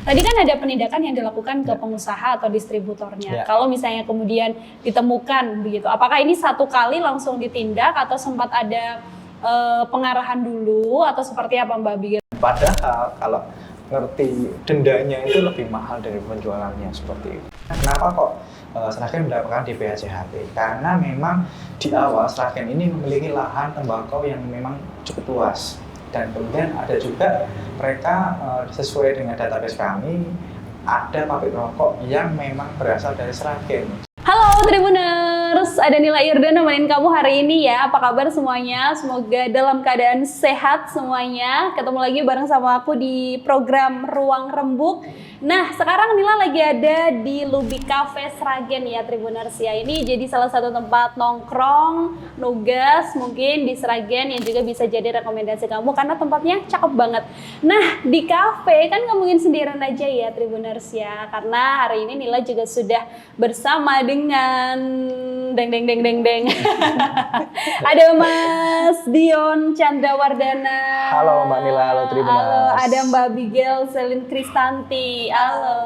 Tadi kan ada penindakan yang dilakukan ke pengusaha atau distributornya. Kalau misalnya kemudian ditemukan begitu, apakah ini satu kali langsung ditindak atau sempat ada pengarahan dulu atau seperti apa Mbak Abigail? Padahal kalau ngerti dendanya itu lebih mahal dari penjualannya seperti itu. Kenapa kok Sragen mendapatkan DBHCHT? Karena memang di awal Sragen ini memiliki lahan tembakau yang memang cukup luas. Dan kemudian ada juga mereka sesuai dengan database kami, ada pabrik rokok yang memang berasal dari Sragen. Halo Tribuners, ada Nila Irdan nemenin kamu hari ini ya. Apa kabar semuanya? Semoga dalam keadaan sehat semuanya. Ketemu lagi bareng sama aku di program Ruang Rembuk. Nah, sekarang Nila lagi ada di Lubi Cafe Sragen ya Tribuners ya. Ini jadi salah satu tempat nongkrong, nugas mungkin di Sragen yang juga bisa jadi rekomendasi kamu karena tempatnya cakep banget. Nah, di cafe kan nggak mungkin sendirian aja ya Tribuners ya. Karena hari ini Nila juga sudah bersama dengan deng. Ada Mas Dion Chandrawardana. Halo Mbak Nila, halo Tribuners. Halo, ada Mbak Abigail Selin Kristanti. Halo.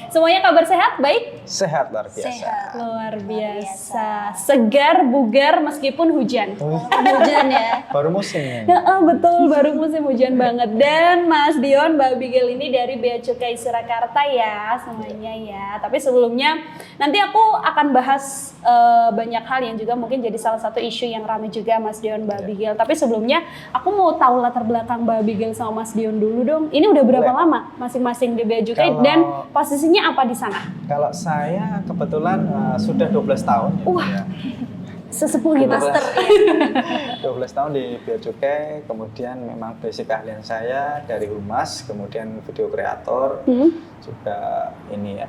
Semuanya kabar sehat? Baik? Sehat luar biasa. Sehat luar biasa. Segar, bugar meskipun hujan. Hujan ya. Baru musim. Betul, baru musim hujan banget. Dan Mas Dion, Mbak Abigail ini dari Bea Cukai Surakarta ya semuanya ya. Tapi sebelumnya nanti aku akan bahas banyak hal yang juga mungkin jadi salah satu isu yang ramai juga Mas Dion, Mbak Abigail. Tapi sebelumnya aku mau tahu latar belakang Mbak Abigail sama Mas Dion dulu dong. Ini udah berapa lama masing-masing di Bea Cukai dan posisinya apa di sana? Kalau saya kebetulan sudah 12 tahun ya. Sesepuh kita. 12 tahun di Bea Cukai, kemudian memang basic keahlian saya dari humas, kemudian video kreator, juga ini ya,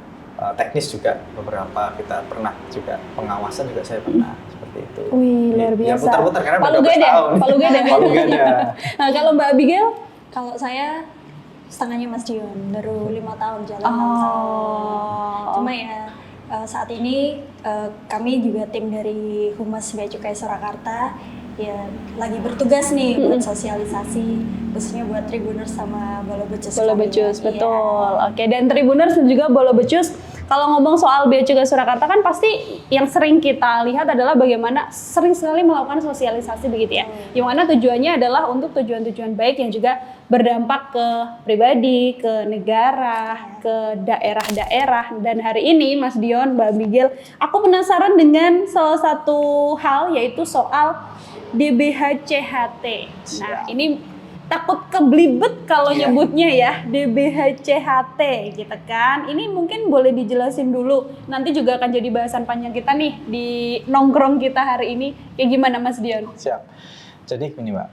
teknis juga beberapa kita pernah juga pengawasan juga saya pernah seperti itu. Wih, luar biasa. Ya putar-putar karena Palu 12 tahun. Palu Gada. Nah, kalau Mbak Abigail? Kalau saya setengahnya Mas Dion, baru 5 tahun jalan 6 tahun. Cuma ya saat ini kami juga tim dari Humas Bea Cukai Surakarta ya lagi bertugas nih buat sosialisasi khususnya buat Tribuners sama Bolo Becus. Bolo Becus, betul. Oke, dan Tribuners dan juga Bolo Becus. Kalau ngomong soal Bea Cukai Surakarta kan pasti yang sering kita lihat adalah bagaimana sering sekali melakukan sosialisasi begitu ya. Yang mana tujuannya adalah untuk tujuan-tujuan baik yang juga berdampak ke pribadi, ke negara, ke daerah-daerah. Dan hari ini Mas Dion, Mbak Abigail, aku penasaran dengan salah satu hal yaitu soal DBHCHT. Nah, ini takut keblibet kalau nyebutnya ya, DBHCHT gitu kan. Ini mungkin boleh dijelasin dulu. Nanti juga akan jadi bahasan panjang kita nih di nongkrong kita hari ini. Kayak gimana Mas Dion? Siap. Jadi gini Mbak,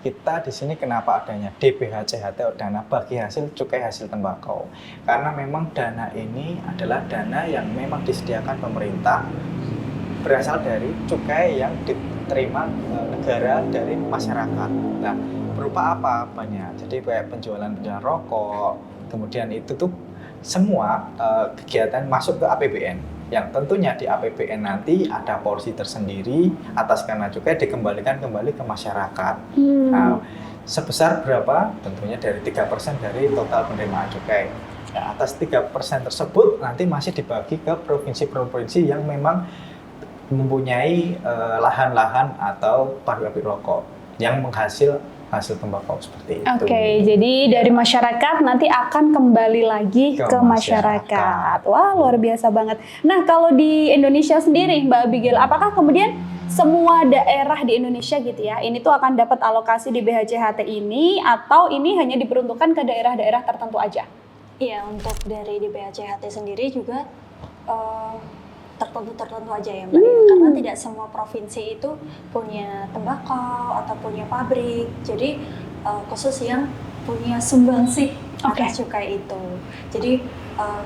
kita di sini kenapa adanya DBHCHT, dana bagi hasil cukai hasil tembakau? Karena memang dana ini adalah dana yang memang disediakan pemerintah berasal dari cukai yang diterima negara dari masyarakat. Nah, berupa apa? Banyak. Jadi kayak penjualan rokok, kemudian itu tuh semua kegiatan masuk ke APBN. Yang tentunya di APBN nanti ada porsi tersendiri atas kena cukai dikembalikan kembali ke masyarakat. Nah, sebesar berapa? Tentunya dari 3% dari total penerimaan cukai. Nah, atas 3% tersebut nanti masih dibagi ke provinsi-provinsi yang memang mempunyai lahan-lahan atau pabrik rokok yang menghasil hasil tembakau seperti itu. Oke, jadi dari masyarakat nanti akan kembali lagi ke masyarakat. Wah, luar biasa banget. Nah, kalau di Indonesia sendiri, Mbak Abigail, apakah kemudian semua daerah di Indonesia gitu ya, ini tuh akan dapat alokasi di BHCHT ini atau ini hanya diperuntukkan ke daerah-daerah tertentu aja? Iya, untuk dari di BHCHT sendiri juga tertentu aja ya Mbak, karena tidak semua provinsi itu punya tembakau atau punya pabrik, jadi khusus yang punya sumbangsih atas cukai itu. Jadi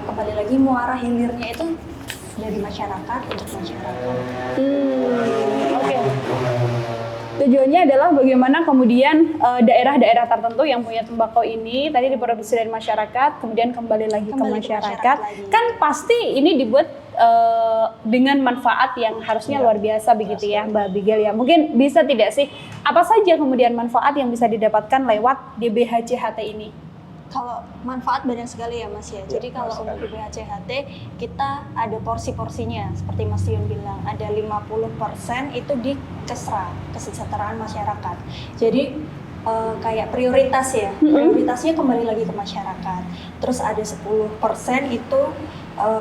kembali lagi muara hilirnya itu dari masyarakat untuk masyarakat. Oke. Tujuannya adalah bagaimana kemudian daerah-daerah tertentu yang punya tembakau ini tadi diproduksi dari masyarakat, kemudian kembali lagi ke masyarakat. Kan pasti ini dibuat dengan manfaat yang harusnya luar biasa begitu ya Mbak Abigail ya. Mungkin bisa tidak sih, apa saja kemudian manfaat yang bisa didapatkan lewat DBHCHT ini? Kalau manfaat banyak sekali ya Mas ya. Jadi banyak kalau sekali. untuk DBHCHT kita ada porsi-porsinya seperti Mas Dion bilang, ada 50% itu di KESRA, kesejahteraan masyarakat. Jadi kayak prioritas ya. Prioritasnya kembali lagi ke masyarakat. Terus ada 10% itu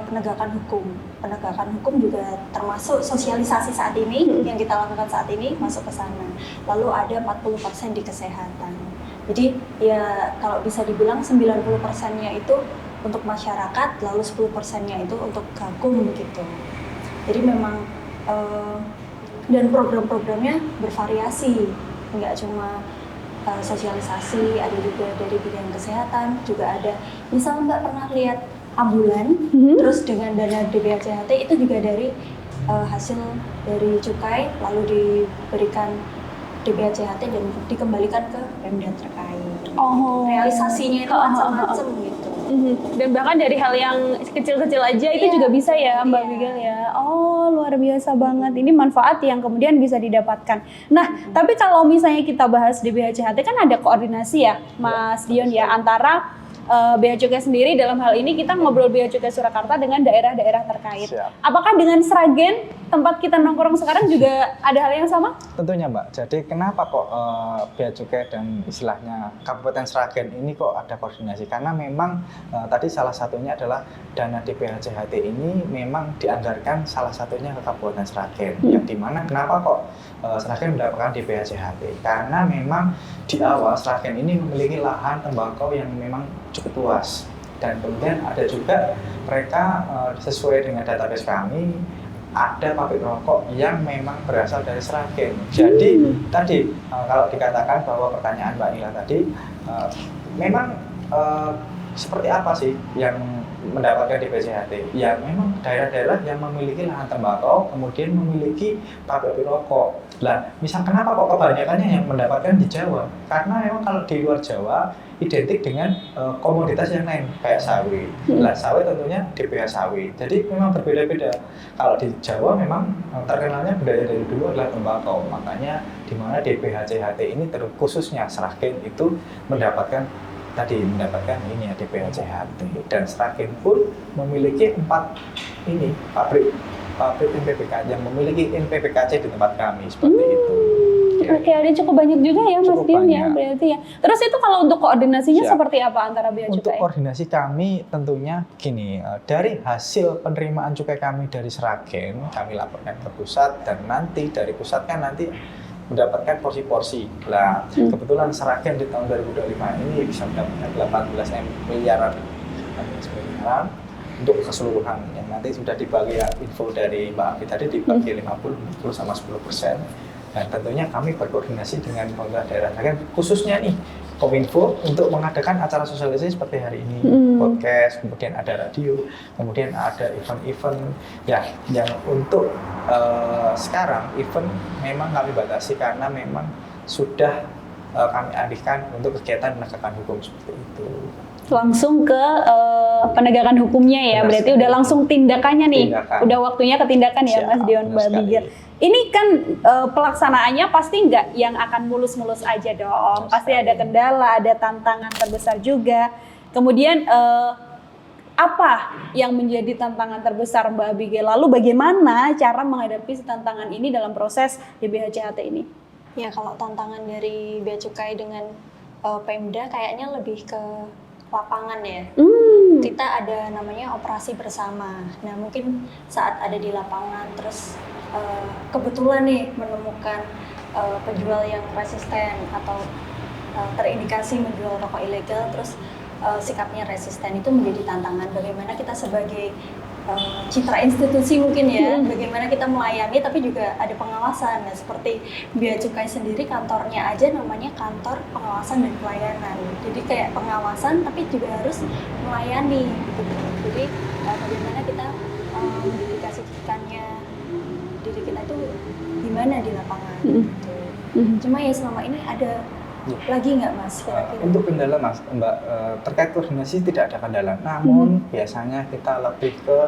penegakan hukum. Penegakan hukum juga termasuk sosialisasi saat ini yang kita lakukan saat ini masuk ke sana. Lalu ada 40% di kesehatan. Jadi ya kalau bisa dibilang 90%-nya itu untuk masyarakat, lalu 10%-nya itu untuk Gakum begitu. Jadi memang dan program-programnya bervariasi, nggak cuma sosialisasi, ada juga dari bidang kesehatan, juga ada. Misal Mbak pernah lihat ambulan, terus dengan dana DBHCHT itu juga dari hasil dari cukai, lalu diberikan DBHCHT dan dikembalikan ke Pemda terkait. Oh. Realisasinya itu macam-macam gitu. Dan bahkan dari hal yang kecil-kecil aja itu Iya. juga bisa ya Mbak Iya. Bigel ya. Oh, luar biasa banget. Ini manfaat yang kemudian bisa didapatkan. Nah, tapi kalau misalnya kita bahas di BHCHT kan ada koordinasi ya Mas Dion ya antara Bea Cukai sendiri. Dalam hal ini kita ngobrol Bea Cukai Surakarta dengan daerah-daerah terkait. Siap. Apakah dengan Sragen tempat kita nongkrong sekarang juga ada hal yang sama? Tentunya Mbak, jadi kenapa kok Bea Cukai dan istilahnya Kabupaten Sragen ini kok ada koordinasi? Karena memang tadi salah satunya adalah dana DBHCHT ini memang dianggarkan salah satunya ke Kabupaten Sragen. Yang dimana kenapa kok Sragen mendapatkan DBHCHT? Karena memang di awal Sragen ini memiliki lahan tembakau yang memang cukup luas. Dan kemudian ada juga mereka sesuai dengan database kami, ada pabrik rokok yang memang berasal dari Sragen. Jadi tadi kalau dikatakan bahwa pertanyaan Mbak Nila tadi, memang seperti apa sih yang mendapatkan DBHCHT? Ya memang daerah-daerah yang memiliki lahan tembakau, kemudian memiliki pabrik rokok. Lah, misal kenapa kok kebanyakannya yang mendapatkan di Jawa? Karena memang kalau di luar Jawa identik dengan komoditas yang lain kayak sawit. Lah sawit tentunya DBH sawit. Jadi memang berbeda-beda. Kalau di Jawa memang terkenalnya budaya dari dulu adalah tembakau. Makanya di mana DBHCHT ini khususnya Sragen itu mendapatkan ini ya DBHCHT. Dan Sragen pun memiliki 4 pabrik NPPK yang memiliki NPPKC di tempat kami seperti itu. Oke, ada cukup banyak juga ya Mas Cukup Dion ya banyak. berarti ya. Terus itu kalau untuk koordinasinya Siap. seperti apa antara Bea Untuk Cukai? koordinasi kami tentunya gini, dari hasil penerimaan cukai kami dari Sragen, kami laporkan ke pusat dan nanti dari pusat kan nanti mendapatkan porsi-porsi. Lah, kebetulan Sragen di tahun 2025 ini bisa mendapatkan 18 miliaran untuk keseluruhan yang nanti sudah dibagi info dari Mbak Afi tadi dibagi 50 sama 10%. Dan tentunya kami berkoordinasi dengan pemerintah daerah Sragen khususnya nih Kominfo untuk mengadakan acara sosialisasi seperti hari ini, podcast, kemudian ada radio, kemudian ada event-event ya yang untuk sekarang event memang kami batasi karena memang sudah kami alihkan untuk kegiatan penegakan hukum seperti itu. Langsung ke penegakan hukumnya ya, Benar berarti sekali. udah langsung tindakannya nih, Tindakan. udah waktunya ke tindakan ya Siap, Mas Dion, benar Mbak sekali. Bigel. Ini kan pelaksanaannya pasti nggak yang akan mulus-mulus aja dong, Benar pasti sekali. ada kendala, ada tantangan terbesar juga. Kemudian apa yang menjadi tantangan terbesar Mbak Bigel? Lalu bagaimana cara menghadapi tantangan ini dalam proses DBHCHT ini? Ya kalau tantangan dari Bea Cukai dengan Pemda kayaknya lebih ke lapangan ya. Kita ada namanya operasi bersama. Nah mungkin saat ada di lapangan terus kebetulan nih menemukan penjual yang resisten atau terindikasi menjual rokok ilegal terus sikapnya resisten, itu menjadi tantangan. Bagaimana kita sebagai citra institusi mungkin ya, bagaimana kita melayani tapi juga ada pengawasan. Nah seperti Bea Cukai sendiri kantornya aja namanya kantor pengawasan dan pelayanan. Jadi kayak pengawasan tapi juga harus melayani gitu. Jadi bagaimana kita mendedikasikannya diri kita itu gimana di lapangan gitu. Cuma ya selama ini ada lagi nggak Mas kira-kira? Untuk kendala Mas, Mbak, terkait koordinasi tidak ada kendala. Namun biasanya kita lebih ke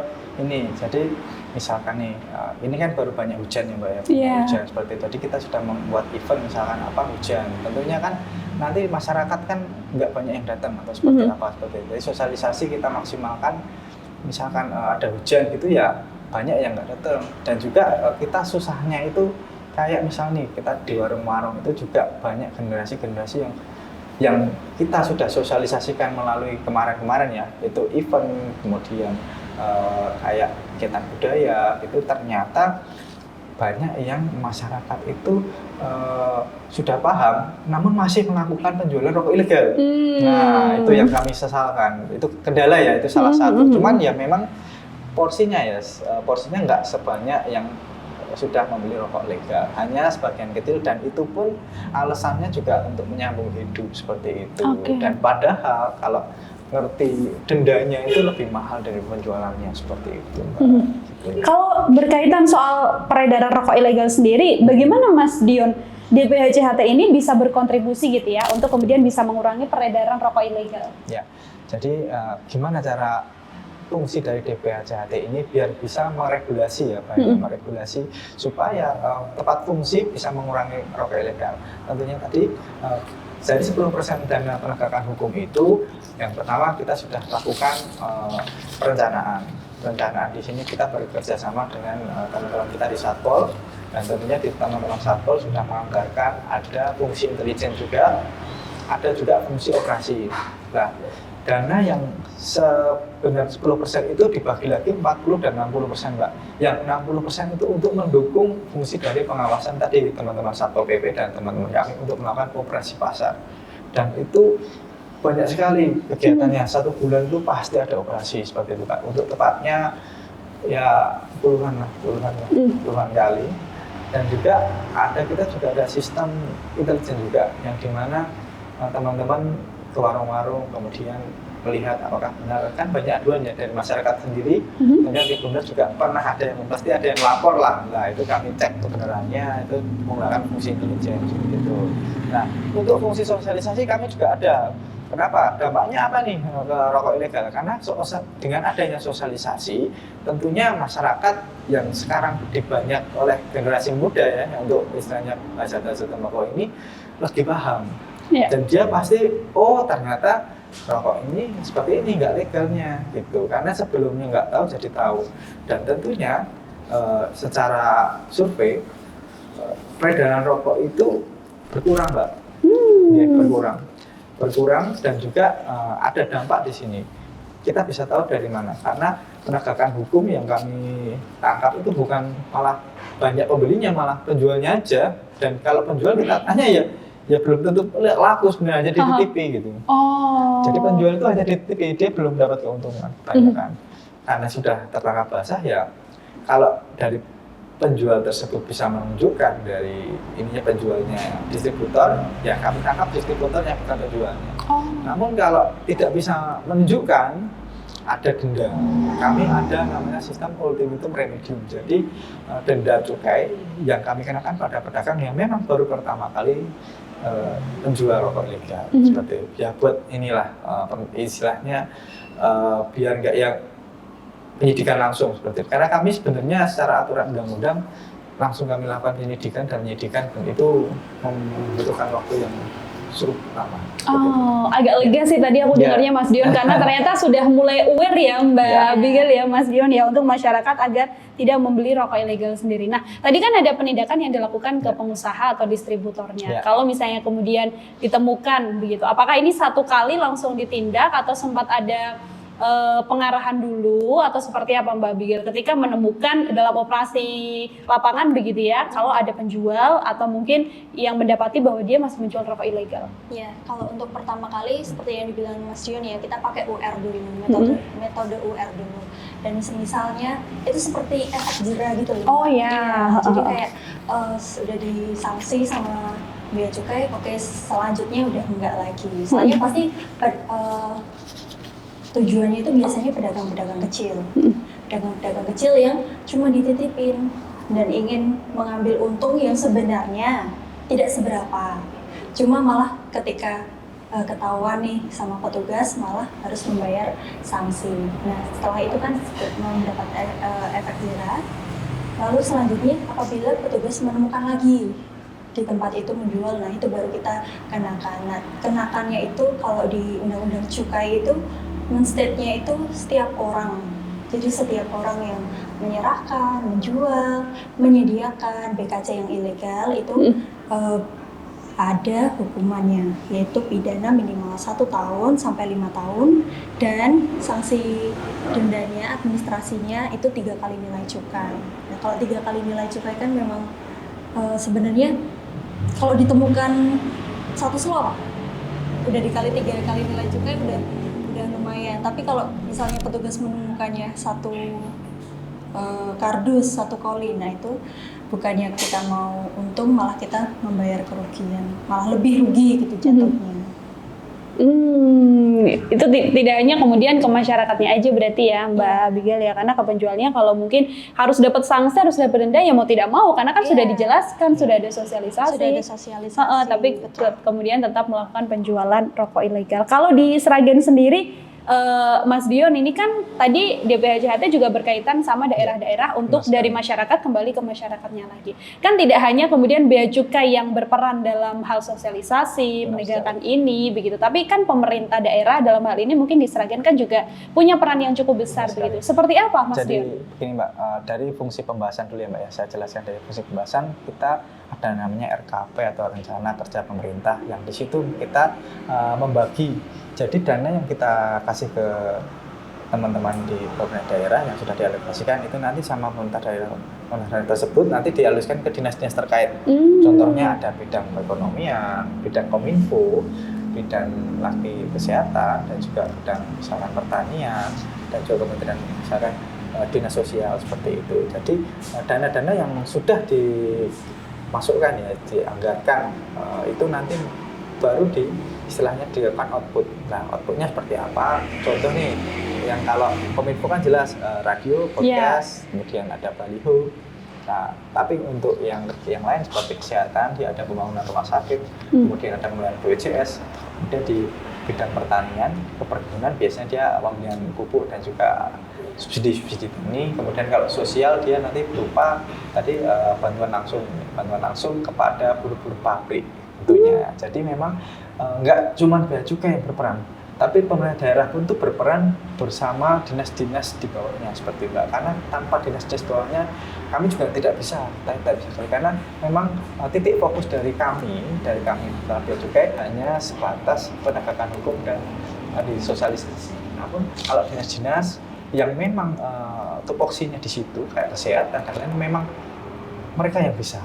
ini. Jadi misalkan nih, ini kan baru banyak hujan ya Mbak ya. Iya. Hujan seperti tadi kita sudah membuat event misalkan apa hujan. Tentunya kan nanti masyarakat kan nggak banyak yang datang atau seperti apa seperti itu. Jadi sosialisasi kita maksimalkan, misalkan ada hujan gitu ya banyak yang nggak datang. Dan juga kita susahnya itu kayak misalnya nih kita di warung-warung itu juga banyak generasi-generasi yang kita sudah sosialisasikan melalui kemarin-kemarin ya, itu event, kemudian kayak kegiatan budaya, itu ternyata banyak yang masyarakat itu sudah paham, namun masih melakukan penjualan rokok ilegal. Nah, itu yang kami sesalkan, itu kendala ya, itu salah satu. Cuman ya memang porsinya nggak sebanyak yang sudah membeli rokok legal, hanya sebagian kecil, dan itu pun alasannya juga untuk menyambung hidup seperti itu. Dan padahal kalau ngerti dendanya itu lebih mahal dari penjualannya seperti itu, Mbak. Gitu. Kalau berkaitan soal peredaran rokok ilegal sendiri, bagaimana Mas Dion DPHCHT ini bisa berkontribusi gitu ya untuk kemudian bisa mengurangi peredaran rokok ilegal? Ya, jadi gimana cara fungsi dari DPHCHT ini biar bisa meregulasi ya, meregulasi supaya tepat fungsi bisa mengurangi rokok ilegal. Tentunya tadi dari 10% dana penegakan hukum itu, yang pertama kita sudah lakukan perencanaan. Perencanaan di sini kita bekerja sama dengan teman-teman kita di Satpol, dan tentunya di teman-teman Satpol sudah menganggarkan ada fungsi intelijen juga, ada juga fungsi operasi. Nah, dana yang sebenarnya 10% itu dibagi lagi 40 dan 60%, Mbak. Yang 60% itu untuk mendukung fungsi dari pengawasan tadi teman-teman Satpol PP dan teman-teman kami untuk melakukan operasi pasar. Dan itu banyak sekali kegiatannya, 1 bulan itu pasti ada operasi seperti itu, Pak. Untuk tepatnya ya puluhan kali. Dan juga kita juga ada sistem intelijen juga, yang dimana teman-teman ke warung-warung kemudian melihat apakah benar, kan banyak aduan ya dari masyarakat sendiri. Kemudian di benar juga pernah ada yang pasti ada yang lapor lah. Nah, itu kami cek kebenarannya, itu menggunakan fungsi intelijen seperti itu. Nah, untuk fungsi sosialisasi kami juga ada. Kenapa? Dampaknya apa nih ke rokok ilegal? Karena dengan adanya sosialisasi, tentunya masyarakat yang sekarang banyak oleh generasi muda ya, untuk istilahnya hazard tembakau ini lebih paham. Dan dia pasti, oh ternyata rokok ini seperti ini, nggak legalnya gitu. Karena sebelumnya nggak tahu jadi tahu. Dan tentunya secara survei peredaran rokok itu berkurang, Mbak. Ya, berkurang dan juga ada dampak di sini. Kita bisa tahu dari mana? Karena penegakan hukum yang kami tangkap itu bukan malah banyak pembelinya, malah penjualnya aja. Dan kalau penjual kita tanya ya belum tentu laku sebenarnya, dititipi gitu. Jadi penjual itu hanya dititipi, dia belum dapat keuntungan banyak kan. Karena sudah tertangkap basah ya, kalau dari penjual tersebut bisa menunjukkan dari ininya penjualnya distributor, ya kami tangkap distributornya bukan penjualnya. Namun kalau tidak bisa menunjukkan, ada denda. Kami ada namanya sistem ultimatum remedium. Jadi denda cukai yang kami kenakan pada pedagang yang memang baru pertama kali penjual rokok ilegal seperti itu. Ya buat inilah istilahnya biar nggak yang penyidikan langsung seperti itu. Karena kami sebenarnya secara aturan undang-undang langsung kami lakukan penyidikan, dan penyidikan itu membutuhkan waktu yang cukup lama. Agak lega sih tadi aku dengarnya Mas Dion, karena ternyata sudah mulai aware ya Mbak Bigel ya Mas Dion ya, untuk masyarakat agar tidak membeli rokok ilegal sendiri. Nah, tadi kan ada penindakan yang dilakukan ke pengusaha atau distributornya. Kalau misalnya kemudian ditemukan begitu, apakah ini satu kali langsung ditindak atau sempat ada pengarahan dulu atau seperti apa Mbak Bigel ketika menemukan dalam operasi lapangan begitu ya, kalau ada penjual atau mungkin yang mendapati bahwa dia masih menjual rokok ilegal? Ya, kalau untuk pertama kali seperti yang dibilang Mas Dion ya, kita pakai UR dulu, metode UR dulu. Dan misalnya itu seperti efek jera gitu loh. Jadi kayak sudah disanksi sama bea cukai, oke selanjutnya udah enggak lagi. Soalnya pasti tujuannya itu biasanya pedagang-pedagang kecil. Pedagang-pedagang kecil yang cuma dititipin dan ingin mengambil untung yang sebenarnya tidak seberapa. Cuma malah ketika ketahuan nih sama petugas malah harus membayar sanksi. Nah, setelah itu kan mendapat efek jera. Lalu selanjutnya apabila petugas menemukan lagi di tempat itu menjual, nah itu baru kita kenakan. Nah, kenakannya itu kalau di Undang-Undang Cukai itu men-state-nya itu setiap orang. Jadi setiap orang yang menyerahkan, menjual, menyediakan BKC yang ilegal itu ada hukumannya, yaitu pidana minimal 1 tahun sampai 5 tahun dan sanksi dendanya administrasinya itu 3 kali nilai cukai. Nah, kalau 3 kali nilai cukai kan memang sebenarnya kalau ditemukan 1 slop udah dikali 3 kali nilai cukai udah lumayan. Tapi kalau misalnya petugas menemukannya 1 kardus, 1 koli, nah itu bukannya kita mau untung, malah kita membayar kerugian, malah lebih rugi gitu jatuhnya. Itu tidak hanya kemudian ke masyarakatnya aja berarti ya Mbak Abigail ya, karena ke penjualnya kalau mungkin harus dapat sanksi, harus dapat denda ya mau tidak mau, karena kan sudah dijelaskan, sudah ada sosialisasi. Sudah ada sosialisasi. Tapi kemudian tetap melakukan penjualan rokok ilegal. Kalau di Sragen sendiri, Mas Dion, ini kan tadi DPHCHT juga berkaitan sama daerah-daerah untuk dari masyarakat kembali ke masyarakatnya lagi. Kan tidak hanya kemudian Bea Cukai yang berperan dalam hal sosialisasi, menegakkan ini begitu, tapi kan pemerintah daerah dalam hal ini mungkin di Sragen kan juga punya peran yang cukup besar begitu. Seperti apa Mas Dion? Jadi begini Mbak, dari fungsi pembahasan dulu ya Mbak ya, saya jelaskan dari fungsi pembahasan kita ada namanya RKP atau Rencana Kerja Pemerintah, yang di situ kita membagi. Jadi dana yang kita kasih ke teman-teman di pemerintah daerah yang sudah dialokasikan itu nanti sama pemerintah daerah tersebut nanti dialuskan ke dinas-dinas terkait. Contohnya ada bidang perekonomian, bidang kominfo, bidang laki kesehatan, dan juga bidang misalkan pertanian, dan juga kementerian misalkan dinas sosial seperti itu. Jadi dana-dana yang sudah dimasukkan ya, dianggarkan itu nanti baru istilahnya dilakukan output. Nah, outputnya seperti apa? Contoh nih, yang kalau kominfo kan jelas radio, podcast, kemudian ada baliho. Nah, tapi untuk yang lain seperti kesehatan, dia ada pembangunan rumah sakit, kemudian ada pembangunan BPJS, kemudian di bidang pertanian, keperkebunan biasanya dia pembelian pupuk dan juga subsidi benih. Kemudian kalau sosial dia nanti berupa tadi bantuan langsung kepada buruh-buruh pabrik tentunya. Jadi memang nggak cuma Bea Cukai yang berperan, tapi pemerintah daerah pun tuh berperan bersama dinas-dinas di bawahnya seperti itu. Karena tanpa dinas-dinas bawahnya kami juga tidak bisa karena memang titik fokus dari kami Bea Cukai hanya sebatas penegakan hukum dan di sosialisasi. Namun kalau dinas-dinas yang memang tupoksinya di situ kayak kesehatan dan lain, memang mereka yang bisa,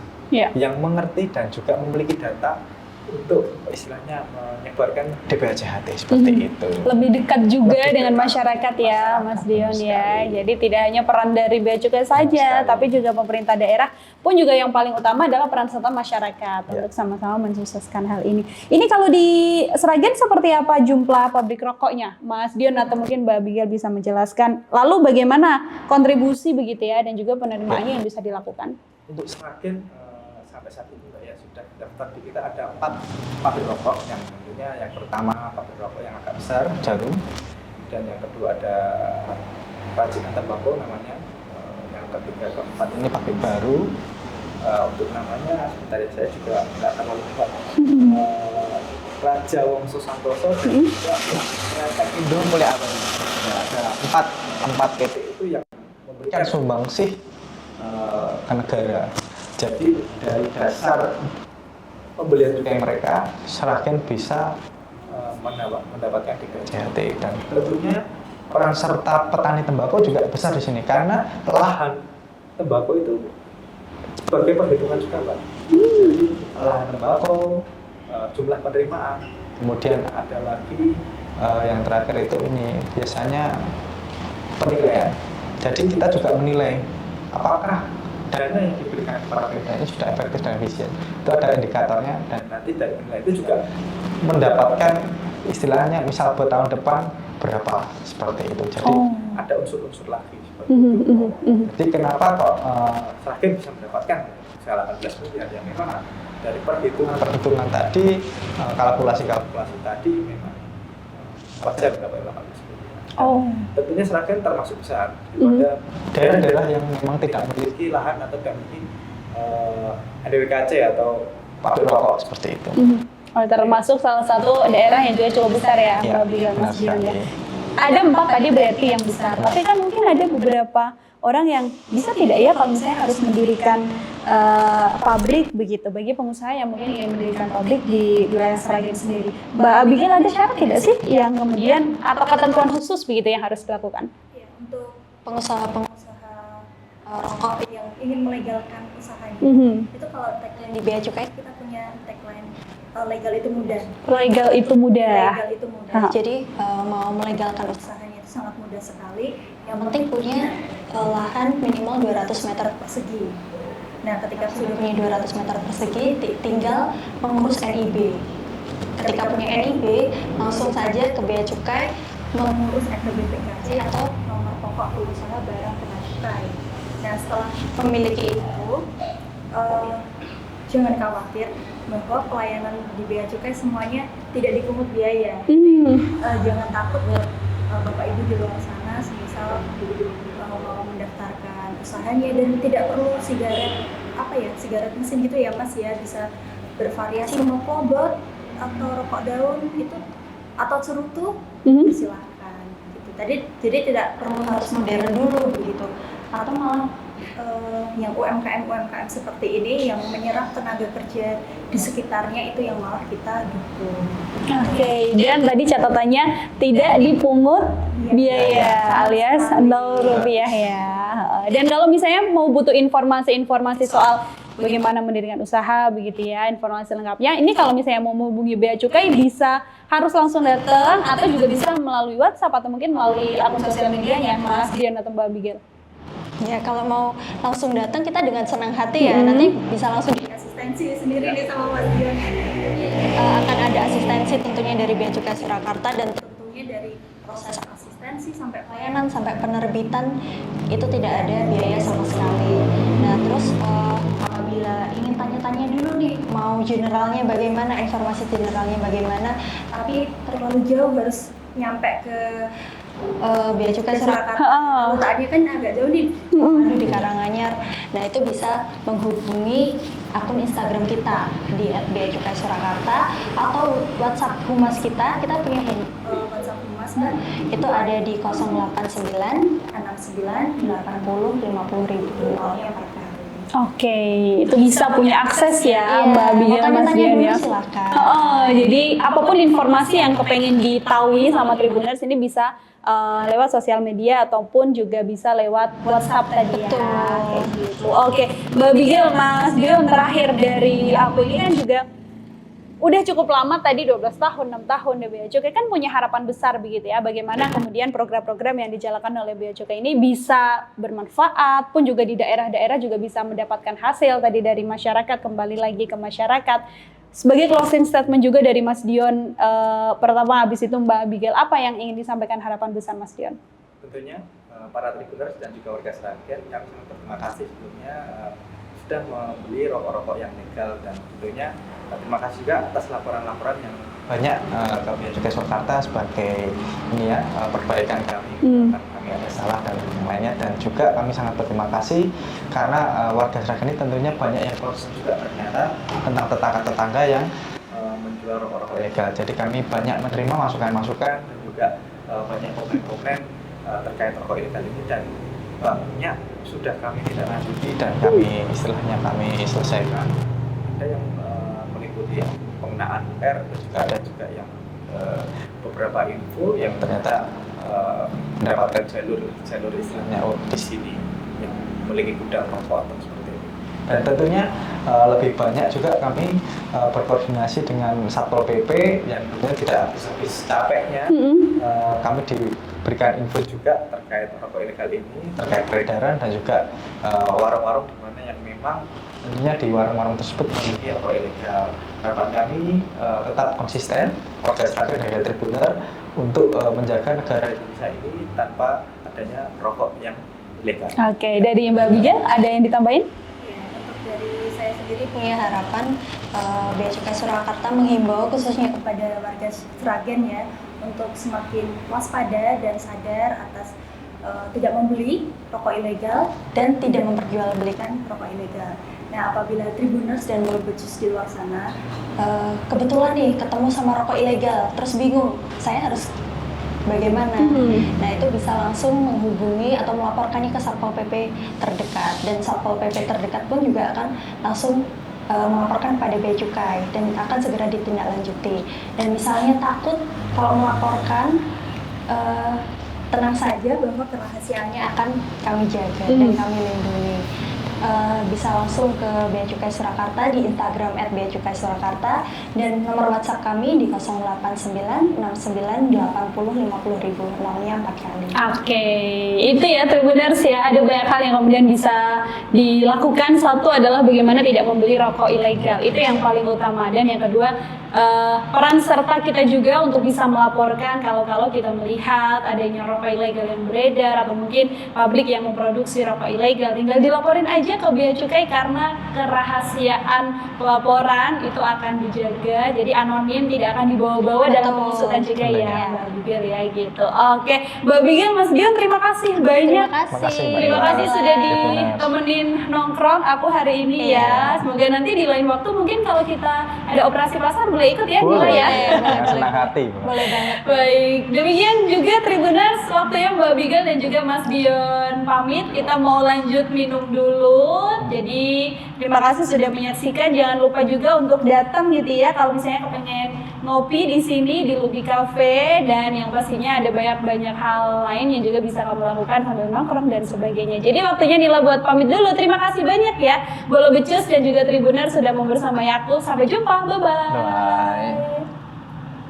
yang mengerti dan juga memiliki data untuk istilahnya menyebarkan DPHCHT seperti itu. Lebih dekat juga dengan masyarakat ya Mas Dion ya. Jadi tidak hanya peran dari Bea Cukai saja, tapi juga pemerintah daerah pun juga yang paling utama adalah peran serta masyarakat untuk sama-sama mensukseskan hal ini. Ini kalau di Sragen seperti apa jumlah pabrik rokoknya Mas Dion, atau mungkin Mbak Abigail bisa menjelaskan. Lalu bagaimana kontribusi begitu ya dan juga penerimaannya yang bisa dilakukan? Untuk Sragen sampai saat ini ya sudah daftar di kita ada 4 pabrik rokok, yang tentunya yang pertama pabrik rokok yang agak besar Jarum, dan yang kedua ada Rajinan Tembakau namanya, yang ketiga keempat ini pabrik baru. Untuk namanya dari saya juga nggak terlalu cepat. Raja Wongso Santoso dan juga Indo Mulia Abadi. Ada 4 PT itu yang memberikan sumbangsih ke negara. Jadi dari dasar pembelian cukai mereka, Sragen bisa mendapatkan DPHCHT, dan tentunya peran serta petani tembakau juga besar di sini karena lahan tembakau itu sebagai perhitungan juga Pak. Jadi lahan tembakau, jumlah penerimaan, kemudian ada lagi yang terakhir itu ini biasanya penilaian. Jadi kita juga menilai apakah dana yang diberikan kepada kita ini sudah efektif dan efisien. Itu ada indikatornya, dan nanti dari penilaian itu juga mendapatkan istilahnya misal buat tahun depan berapa seperti itu. Jadi ada unsur-unsur lagi seperti itu. Jadi kenapa kok Sragen bisa mendapatkan 18 miliar yang memang dari perhitungan tadi, kalkulasi tadi memang wajar mendapat 18 miliar. Tentunya Sragen termasuk besar daripada daerah-daerah yang memang tidak memiliki lahan atau tidak memiliki NWKC atau pabrik rokok seperti itu. Oh, termasuk salah satu daerah yang juga cukup besar ya, Ya, Mbak Bigal, benar Mas Dion ya. sekali. Ada 4 tadi berarti yang besar, tapi kan mungkin ada beberapa orang yang bisa tidak ya kalau misalnya harus mendirikan pabrik begitu, bagi pengusaha yang mungkin ingin mendirikan pabrik di wilayah Sragen sendiri. Mbak Abigail ada syarat tidak sih yang kemudian atau ketentuan khusus begitu yang harus dilakukan? Ya, untuk pengusaha-pengusaha rokok yang ingin melegalkan usahanya, itu kalau tagline di Bea Cukai kita punya tagline legal itu mudah. Legal itu mudah. Legal itu mudah. Jadi mau melegalkan usahanya itu sangat mudah sekali. Yang penting punya lahan minimal 200 meter persegi. Nah, ketika sudah punya 200 meter persegi, tinggal mengurus NIB. Ketika punya NIB, langsung saja ke Bea Cukai mengurus NPWPKC atau nomor pokok pengusaha barang kena cukai. Nah, setelah memiliki itu, jangan khawatir bahwa pelayanan di Bea Cukai semuanya tidak dipungut biaya. Jangan takut Bapak Ibu di luar sana, semisal mau mendaftarkan usahanya dan tidak perlu sigaret mesin gitu ya Mas ya, bisa bervariasi mau kobot atau rokok daun itu atau cerutu silakan gitu. Jadi tidak perlu harus modern dulu begitu, atau malah yang UMKM seperti ini yang menyerap tenaga kerja di sekitarnya itu yang malah kita dukung. Oke, dan tadi catatannya tidak dipungut biaya alias 0 rupiah ya. Dan kalau misalnya mau butuh informasi soal bagaimana mendirikan usaha begitu ya, informasi lengkapnya, ini kalau misalnya mau menghubungi Bea Cukai bisa harus langsung datang atau juga bisa melalui WhatsApp atau mungkin melalui akun sosial medianya Mas Dion atau Mbak Abigail. Ya, kalau mau langsung datang kita dengan senang hati ya, nanti bisa langsung di asistensi sendiri nih sama Mas Dion. Akan ada asistensi tentunya dari Bea Cukai Surakarta dan tentunya dari proses asistensi sampai pelayanan sampai penerbitan itu tidak ada biaya sama sekali. Nah, terus apabila ingin tanya-tanya dulu nih, mau generalnya bagaimana, informasi generalnya bagaimana, tapi terlalu jauh harus nyampe ke Bea Cukai Surakarta, letaknya kan agak jauh nih, di Karanganyar. Nah, itu bisa menghubungi akun Instagram kita di @beacukai Surakarta atau WhatsApp Humas kita punya WhatsApp Humas Mbak, itu ada di 089 69 80 50 ribu per kali. Oke, itu bisa punya akses ya Mbak Abigail Mas Dion ya. Jadi apapun informasi yang kepengen ditahui sama Tribuners ini bisa lewat sosial media ataupun juga bisa lewat WhatsApp tadi ya. Kayak gitu. Oke, Mbak Abigail, Mas Dion, terakhir dari aku ini kan juga udah cukup lama tadi 12 tahun, 6 tahun di Bea Cukai, kan punya harapan besar begitu ya, bagaimana kemudian program-program yang dijalankan oleh Bea Cukai ini bisa bermanfaat, pun juga di daerah-daerah juga bisa mendapatkan hasil tadi dari masyarakat, kembali lagi ke masyarakat. Sebagai closing statement juga dari Mas Dion, pertama habis itu Mbak Abigail, apa yang ingin disampaikan harapan besar Mas Dion? Tentunya para Tribuners dan juga warga Sragen, kami sangat berterima kasih sebelumnya sudah membeli rokok-rokok yang legal, dan tentunya terima kasih juga atas laporan-laporan yang banyak ke Bea Cukai Surakarta sebagai ini ya, perbaikan kami, kami ada salah dan yang lainnya, dan juga kami sangat berterima kasih karena warga Sragen ini tentunya banyak yang concern juga ternyata tentang tetangga-tetangga yang menjual rokok-rokok ilegal. Jadi kami banyak menerima masukan-masukan dan juga banyak komen-komen terkait rokok ilegal ini, dan banyak sudah kami tidak lanjuti dan kami istilahnya kami selesaikan. Ada yang mengikuti penggunaan R, juga ada juga yang beberapa info yang ternyata mendapatkan jalur istilahnya di sini yang memiliki gudang rokok atau seperti itu. Dan tentunya lebih banyak juga kami berkoordinasi dengan Satpol PP yang tentunya tidak habis capeknya. Kami diberikan info juga terkait rokok ilegal ini, terkait peredaran dan juga warung-warung di mana yang memang tentunya di warung-warung tersebut memiliki rokok ilegal. Harapan kami tetap konsisten, warga Sragen dan Tribuner untuk menjaga negara Indonesia ini tanpa adanya rokok yang ilegal. Oke, dari Mbak Abigail ada yang ditambahin? Ya, untuk dari saya sendiri punya harapan Bea Cukai Surakarta menghimbau khususnya kepada warga Sragen ya untuk semakin waspada dan sadar atas tidak membeli rokok ilegal dan tidak memperjualbelikan rokok ilegal. Nah, apabila Tribuners dan Bolo Becus di luar sana kebetulan nih ketemu sama rokok ilegal, terus bingung, saya harus bagaimana? Nah, itu bisa langsung menghubungi atau melaporkannya ke Satpol PP terdekat, dan Satpol PP terdekat pun juga akan langsung melaporkan pada Bea Cukai dan akan segera ditindaklanjuti. Dan misalnya takut kalau melaporkan, tenang saja bahwa kerahasiaannya akan kami jaga dan kami lindungi. Bisa langsung ke Bea Cukai Surakarta di Instagram @beacukai_surakarta dan nomor WhatsApp kami di 089698050.000, nomornya 4 kali. Oke, itu ya Tribuners ya, ada banyak hal yang kemudian bisa dilakukan. Satu adalah bagaimana tidak membeli rokok ilegal, itu yang paling utama. Dan yang kedua, peran serta kita juga untuk bisa melaporkan kalau kita melihat adanya rokok ilegal yang beredar atau mungkin pabrik yang memproduksi rokok ilegal, tinggal dilaporin aja ke Bea Cukai karena kerahasiaan pelaporan itu akan dijaga, jadi anonim, tidak akan dibawa-bawa dalam pengusutan juga ya Mbak Bigel ya gitu. Oke, Mbak Bigel, Mas Dion, terima kasih banyak. Terima kasih sudah ditemenin nongkrong aku hari ini ya. Semoga nanti di lain waktu mungkin kalau kita ada operasi pasar boleh ikut ya, boleh ya. Senang hati. Boleh banget. Baik, demikian juga Tribuners, waktunya Mbak Bigel dan juga Mas Dion pamit. Kita mau lanjut minum dulu. Jadi terima kasih sudah menyaksikan. Jangan lupa juga untuk datang gitu ya kalau misalnya kepengen ngopi di sini di Lubi Cafe, dan yang pastinya ada banyak hal lain yang juga bisa kamu lakukan sambil nongkrong dan sebagainya. Jadi waktunya Nila buat pamit dulu. Terima kasih banyak ya Bolo Becus dan juga Tribuners sudah mau bersamai aku. Sampai jumpa, bye-bye. Bye.